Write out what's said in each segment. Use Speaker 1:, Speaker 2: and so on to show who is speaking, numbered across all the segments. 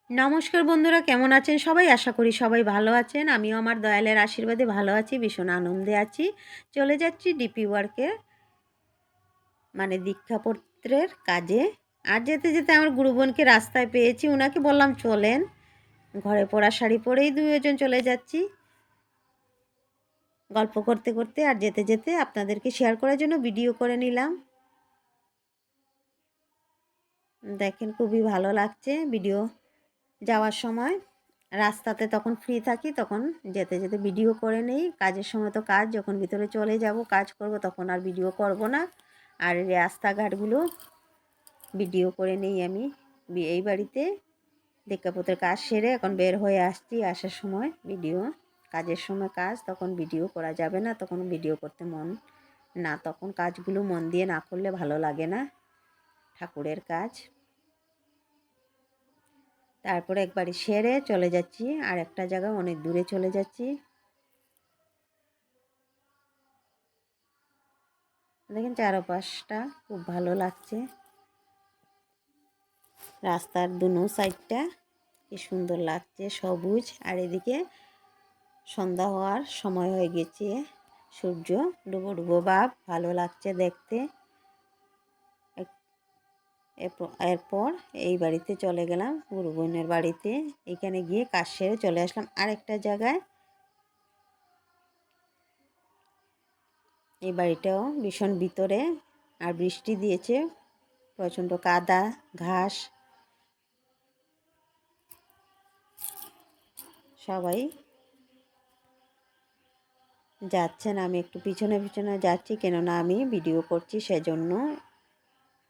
Speaker 1: নমস্কার বন্ধুরা, কেমন আছেন সবাই? আশা করি সবাই ভালো আছেন। আমিও আমার দয়ালের আশীর্বাদে ভালো আছি, ভীষণ আনন্দে আছি। চলে যাচ্ছি ডিপি ওয়ার্কে, মানে দীক্ষাপত্রের কাজে। আর যেতে যেতে আমার গুরু বোনকে রাস্তায় পেয়েছি, ওনাকে বললাম চলেন। ঘরে পরা শাড়ি পরেই দুজন চলে যাচ্ছি, গল্প করতে করতে। আর যেতে যেতে আপনাদেরকে শেয়ার করার জন্য ভিডিও করে নিলাম। দেখেন, খুবই ভালো লাগছে ভিডিও যাওয়ার সময়। রাস্তাতে তখন ফ্রি থাকি, তখন যেতে যেতে ভিডিও করে নেই। কাজের সময় তো কাজ, যখন ভিতরে চলে যাব কাজ করব তখন আর ভিডিও করব না। আর রাস্তাঘাটগুলো ভিডিও করে নেই আমি। এই বাড়িতে দীক্ষাপত্রের কাজ সেরে এখন বের হয়ে আসছি। আসার সময় ভিডিও, কাজের সময় কাজ, তখন ভিডিও করা যাবে না, তখন ভিডিও করতে মন না, তখন কাজগুলো মন দিয়ে না করলে ভালো লাগে না, ঠাকুরের কাজ। তারপরে একবারে সেরে চলে যাচ্ছি আর একটা জায়গা, অনেক দূরে চলে যাচ্ছি। দেখেন চারপাশটা খুব ভালো লাগছে, রাস্তার দুনো সাইডটা কি সুন্দর লাগছে, সবুজ। আর এদিকে সন্ধ্যা হওয়ার সময় হয়ে গেছে, সূর্য ডুবো ডুবো ভাব, ভালো লাগছে দেখতে। এরপর এই বাড়িতে চলে গেলাম, গুরু বোনের বাড়িতে। এখানে গিয়ে কাজ সেরে চলে আসলাম আরেকটা জায়গায়। এই বাড়িটাও ভীষণ ভিতরে, আর বৃষ্টি দিয়েছে, প্রচণ্ড কাদা ঘাস। সবাই যাচ্ছেন, আমি একটু পিছনে পিছনে যাচ্ছি, কেননা আমি ভিডিও করছি, সেজন্য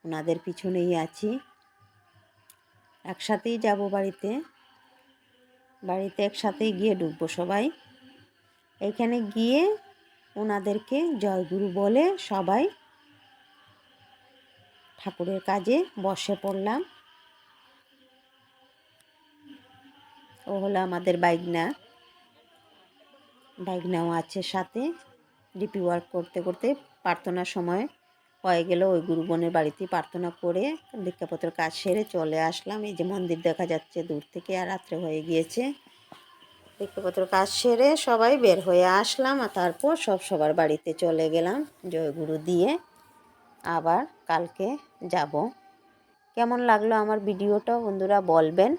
Speaker 1: ওনাদের পিছনেই আছি। একসাথেই যাব বাড়িতে, একসাথেই গিয়ে ঢুকবো সবাই। এখানে গিয়ে ওনাদেরকে জয়গুরু বলে সবাই ঠাকুরের কাজে বসে পড়লাম। ও হলো আমাদের বাইগনাও আছে সাথে। ডিপি ওয়ার্ক করতে করতে প্রার্থনার সময় হয়ে গেল, ওই গুরু বোনের বাড়িতেই প্রার্থনা করে দীক্ষাপত্রের কাজ সেরে চলে আসলাম। এই যে মন্দির দেখা যাচ্ছে দূর থেকে, আর রাত্রে হয়ে গিয়েছে। দীক্ষাপত্রের কাজ সেরে সবাই বের হয়ে আসলাম, আর তারপর সবার বাড়িতে চলে গেলাম জয়গুরু দিয়ে। আবার কালকে যাব। কেমন লাগলো আমার ভিডিওটা বন্ধুরা বলবেন।